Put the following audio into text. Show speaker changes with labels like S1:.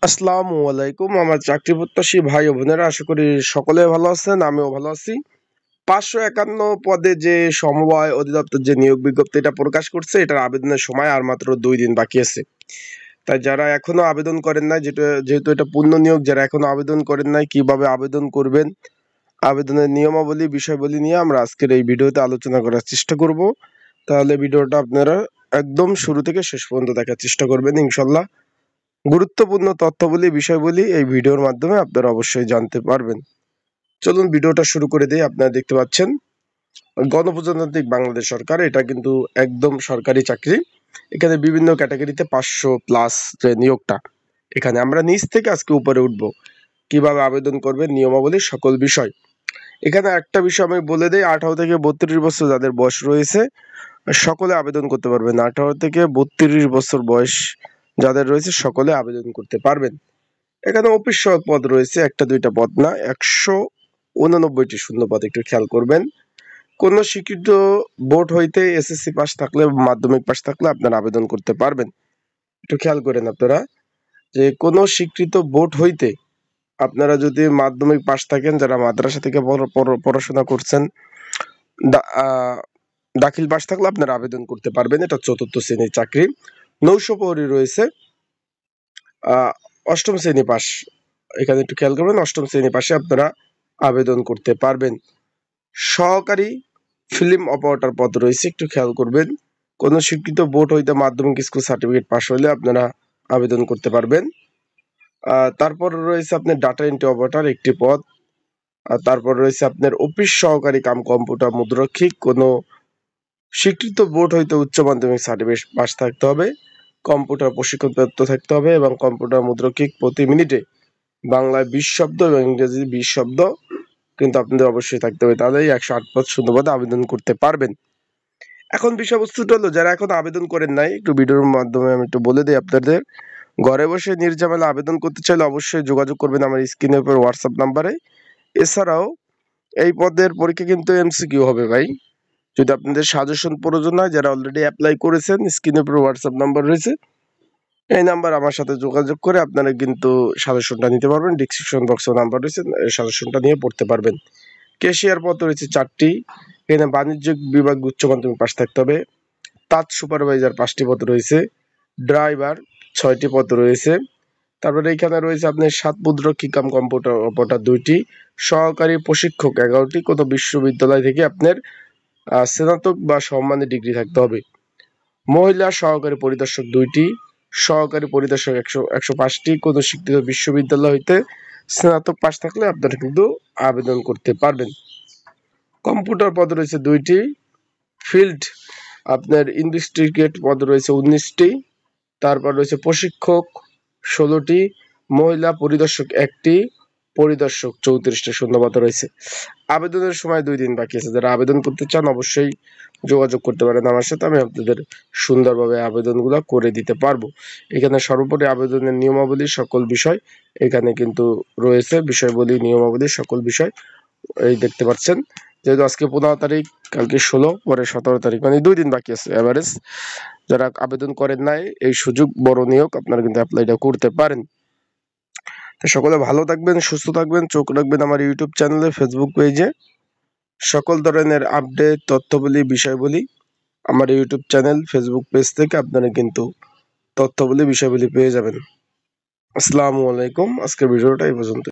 S1: আসসালামু আলাইকুম। আমার চাকরি প্রত্যাশী ভাই ও বোনেরা, আশা করি সকলে ভালো আছেন, আমিও ভালো আছি। 551 পদে যে সমবায় অধিদপ্তর যে নিয়োগ বিজ্ঞপ্তি এটা প্রকাশ করছে, এটার আবেদনের সময় আর মাত্র 2 দিন বাকি আছে। তাই যারা এখনো আবেদন করেন নাই, যেহেতু এটা পূর্ণ নিয়োগ, যারা এখনো আবেদন করেন নাই কিভাবে আবেদন করবেন, আবেদনের নিয়মাবলী বিষয়বলী নিয়ে আমরা আজকের এই ভিডিওতে আলোচনা করার চেষ্টা করব। তাহলে ভিডিওটা আপনারা একদম শুরু থেকে শেষ পর্যন্ত দেখার চেষ্টা করবেন ইনশাল্লাহ। গুরুত্বপূর্ণ তথ্যবলী বিষয়বলী এই ভিডিওর মাধ্যমে আপনারা অবশ্যই জানতে পারবেন। চলুন ভিডিওটা শুরু করে দিই। আপনারা দেখতে পাচ্ছেন গণপ্রজাতান্ত্রিক বাংলাদেশ সরকার, এটা কিন্তু একদম সরকারি চাকরি। এখানে বিভিন্ন ক্যাটাগরিতে 500+ যে নিয়োগটা, এখানে আমরা নিচ থেকে আজকে উপরে উঠবো, কিভাবে আবেদন করবেন, নিয়মাবলী সকল বিষয়। এখানে একটা বিষয় আমি বলে দিই, 18 থেকে 32 বছর যাদের বয়স রয়েছে সকলে আবেদন করতে পারবেন। 18 থেকে 32 বছর বয়স যাদের রয়েছে সকলে আবেদন করতে পারবেন। এখানে অফিস সহায়ক পদ রয়েছে, একটা দুইটা পদ না, 189টি শূন্য পদ। একটু খেয়াল করবেন। কোন স্বীকৃত বোর্ড হইতে এসএসসি পাস থাকলে, মাধ্যমিক পাস থাকলে আপনারা আবেদন করতে পারবেন। একটু খেয়াল করেন আপনারা, যে কোন স্বীকৃত বোর্ড হইতে আপনারা যদি মাধ্যমিক পাস থাকেন, যারা মাদ্রাসা থেকে পড়াশোনা করছেন, দাখিল পাস থাকলে আপনারা আবেদন করতে পারবেন। এটা 4র্থ শ্রেণীর চাকরি। নৌশপরি রয়েছে, অষ্টম শ্রেণী পাস। এখানে একটু খেয়াল করবেন, অষ্টম শ্রেণী পাশে আপনারা আবেদন করতে পারবেন। সহকারী ফিল্ম অপারেটর পদ রয়েছে, একটু খেয়াল করবেন। কোন স্বীকৃত বোর্ড হইতে মাধ্যমিক স্কুল সার্টিফিকেট পাস হলে আপনারা আবেদন করতে পারবেন। তারপর রয়েছে আপনার ডাটা এন্ট্রি অপারেটর একটি পদ। তারপর রয়েছে আপনার অফিস সহকারী কাম কম্পিউটার মুদ্রাক্ষিক। কোন স্বীকৃত বোর্ড হইতে উচ্চ মাধ্যমিক সার্টিফিকেট পাস থাকতে হবে, কম্পিউটার প্রশিক্ষণপ্রাপ্ত থাকতে হবে এবং কম্পিউটার মুদ্রাক্ষিক প্রতি মিনিটে বাংলায় 20 শব্দ এবং ইংরেজি 20 শব্দ কিন্তু আপনাদের অবশ্যই থাকতে হবে। তাহলে 108 পদ শূন্য পদে আবেদন করতে পারবেন। এখন বিষয়বস্তুটা হলো, যারা এখন আবেদন করেন নাই, একটু ভিডিওর মাধ্যমে আমি একটু বলে দিই আপনাদের। ঘরে বসে নির্ঝামেলা আবেদন করতে চাইলে অবশ্যই যোগাযোগ করবেন আমার স্ক্রিনের উপর হোয়াটসঅ্যাপ নাম্বারে। এছাড়াও এই পদের পরীক্ষা কিন্তু এমসিকিউ হবে ভাই। যদি আপনাদের সাজেশন প্রয়োজন হয়, যারা অলরেডি অ্যাপ্লাই করেছেন, স্ক্রিনের উপর হোয়াটসঅ্যাপ নাম্বার রয়েছে, এই নাম্বার আমার সাথে যোগাযোগ করে আপনারা কিন্তু সাজেশনটা নিতে পারবেন। ডিসক্রিপশন বক্সে নাম্বার রয়েছে, এই সাজেশনটা নিয়ে পড়তে পারবেন। ক্যাশিয়ার পদ রয়েছে 4টি। এখানে বাণিজ্যিক বিভাগ উচ্চ মাধ্যমিক পাস থাকতে হবে। তাঁত সুপারভাইজার 5টি পদ রয়েছে। ড্রাইভার 6টি পদ রয়েছে। তারপরে এখানে রয়েছে আপনার 7 মুদ্রাক্ষিক কাম কম্পিউটার অপারেটর 2টি। সহকারী প্রশিক্ষক 11টি। কোন বিশ্ববিদ্যালয় থেকে আপনার স্নাতক বা সম্মানী ডিগ্রি থাকতে হবে। মহিলা সহকারী পরিদর্শক 2টি। সহকারী পরিদর্শক 105টি। কোন স্বীকৃত বিশ্ববিদ্যালয় হইতে স্নাতক পাস থাকলে আপনারা কিন্তু আবেদন করতে পারবেন। কম্পিউটার পদ রয়েছে 2টি। ফিল্ড আপনার ইনভেস্টিগেট পদ রয়েছে 19টি। তারপর রয়েছে প্রশিক্ষক 16টি। মহিলা পরিদর্শক 1টি। পরিদর্শক 34টা শূন্যপদ রয়েছে। আবেদনের সময় 2 দিন বাকি আছে। যারা আবেদন করতে চান অবশ্যই যোগাযোগ করতে পারেন আমার সাথে, আমি আপনাদের সুন্দরভাবে আবেদনগুলো করে দিতে পারবো। এখানে সর্বোপরি আবেদনের নিয়মাবলী সকল বিষয় এখানে কিন্তু রয়েছে, বিষয়বলী নিয়মাবলী সকল বিষয় এই দেখতে পাচ্ছেন। যেহেতু আজকে 15 তারিখ, কালকে 16, পরে 17 তারিখ, মানে 2 দিন বাকি আছে এভারেজ। যারা আবেদন করেন নাই, এই সুযোগ বড় নিয়োগ, আপনারা কিন্তু অ্যাপ্লাইটা করতে পারেন। তো সকলে ভালো থাকবেন, সুস্থ থাকবেন, চোখ রাখবেন আমার ইউটিউব চ্যানেলে, ফেসবুক পেজে। সকল ধরনের আপডেট তথ্যবলী বিষয়বলী আমার ইউটিউব চ্যানেল ফেসবুক পেজ থেকে আপনারা কিন্তু তথ্যবলী বিষয়বলী পেয়ে যাবেন। আসসালামু আলাইকুম। আজকের ভিডিওটা এই পর্যন্ত।